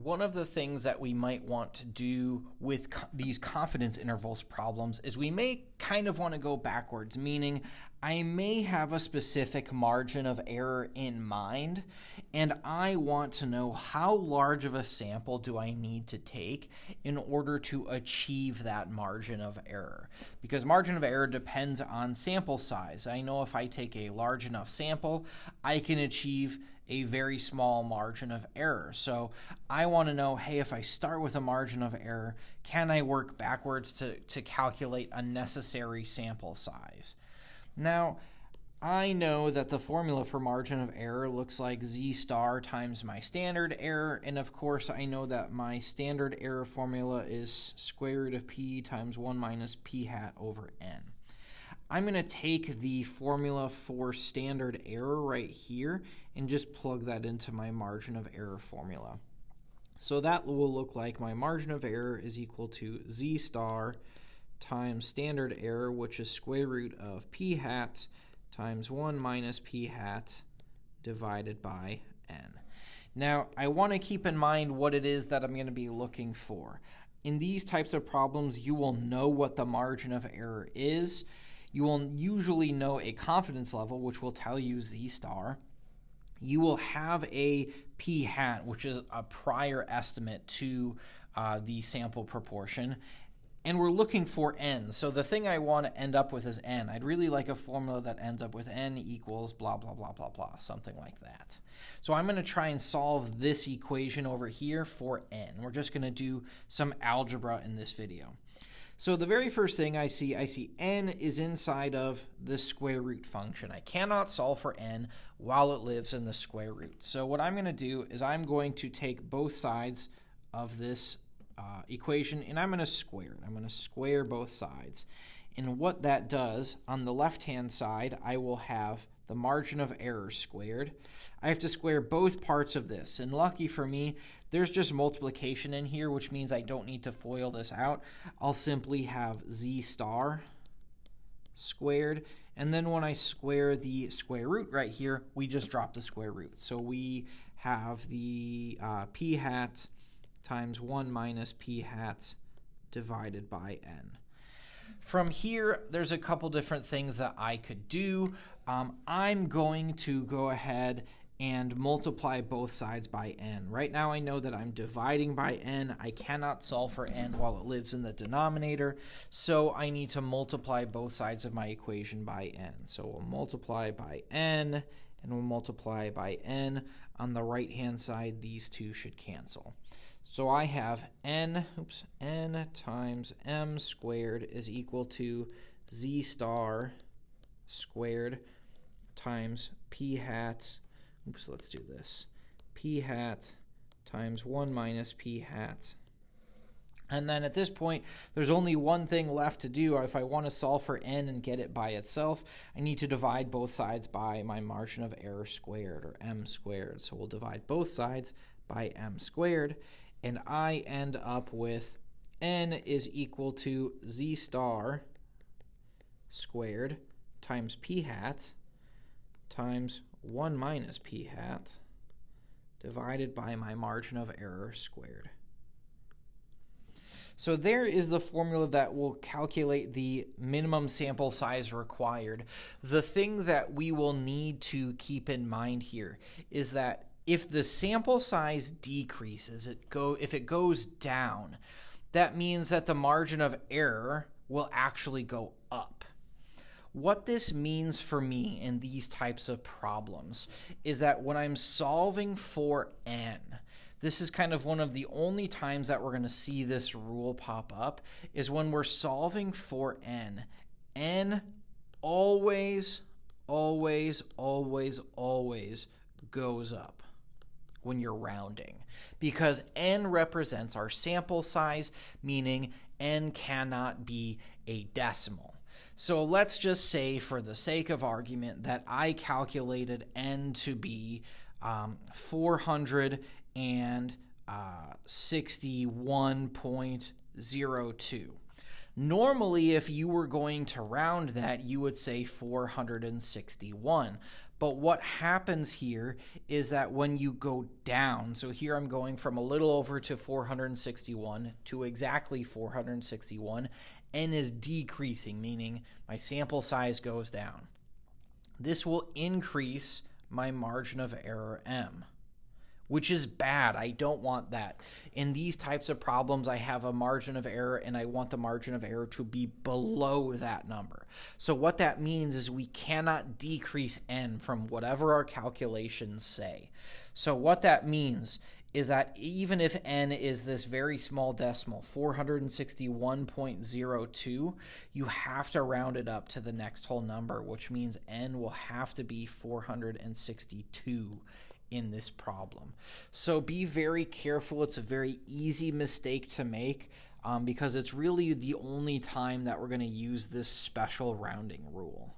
One of the things that we might want to do with these confidence intervals problems is we may kind of want to go backwards, meaning I may have a specific margin of error in mind, and I want to know how large of a sample do I need to take in order to achieve that margin of error. Because margin of error depends on sample size. I know if I take a large enough sample, I can achieve a very small margin of error. So I want to know, hey, if I start with a margin of error, can I work backwards to calculate a necessary sample size? Now, I know that the formula for margin of error looks like z star times my standard error, and of course I know that my standard error formula is square root of p times 1 minus p hat over n. I'm going to take the formula for standard error right here and just plug that into my margin of error formula. So that will look like my margin of error is equal to z star times standard error, which is square root of p hat times 1 minus p hat divided by n. Now, I want to keep in mind what it is that I'm going to be looking for. In these types of problems, you will know what the margin of error is. You will usually know a confidence level, which will tell you z star. You will have a p hat, which is a prior estimate to the sample proportion. And we're looking for n. So the thing I want to end up with is n. I'd really like a formula that ends up with n equals blah, blah, blah, blah, blah, something like that. So I'm going to try and solve this equation over here for n. We're just going to do some algebra in this video. So the very first thing I see n is inside of the square root function. I cannot solve for n while it lives in the square root. So what I'm going to do is I'm going to take both sides of this equation and I'm going to square it. I'm going to square both sides. And what that does, on the left-hand side, I will have the margin of error squared. I have to square both parts of this. And lucky for me, there's just multiplication in here, which means I don't need to FOIL this out. I'll simply have z star squared. And then when I square the square root right here, we just drop the square root. So we have the p hat times 1 minus p hat divided by n. From here, there's a couple different things that I could do. I'm going to go ahead and multiply both sides by n. Right now I know that I'm dividing by n. I cannot solve for n while it lives in the denominator, so I need to multiply both sides of my equation by n. So we'll multiply by n, and we'll multiply by n. On the right-hand side, these two should cancel. So I have n times m squared is equal to z star squared times p hat, let's do this, p hat times 1 minus p hat. And then at this point, there's only one thing left to do. If I want to solve for n and get it by itself, I need to divide both sides by my margin of error squared, or m squared. So we'll divide both sides by m squared, and I end up with n is equal to z star squared times p hat times 1 minus p hat divided by my margin of error squared. So there is the formula that will calculate the minimum sample size required. The thing that we will need to keep in mind here is that if the sample size decreases, if it goes down, that means that the margin of error will actually go up. What this means for me in these types of problems is that when I'm solving for n, this is kind of one of the only times that we're going to see this rule pop up, is when we're solving for n. N always, always, always, always goes up when you're rounding, because n represents our sample size, meaning n cannot be a decimal. So let's just say, for the sake of argument, that I calculated n to be 461.02. Normally, if you were going to round that, you would say 461. But what happens here is that when you go down, so here I'm going from a little over to 461 to exactly 461, n is decreasing, meaning my sample size goes down. This will increase my margin of error m, which is bad. I don't want that. In these types of problems, I have a margin of error and I want the margin of error to be below that number. So what that means is we cannot decrease n from whatever our calculations say. So what that means is that even if n is this very small decimal, 461.02, you have to round it up to the next whole number, which means n will have to be 462 in this problem. So be very careful. It's a very easy mistake to make because it's really the only time that we're going to use this special rounding rule.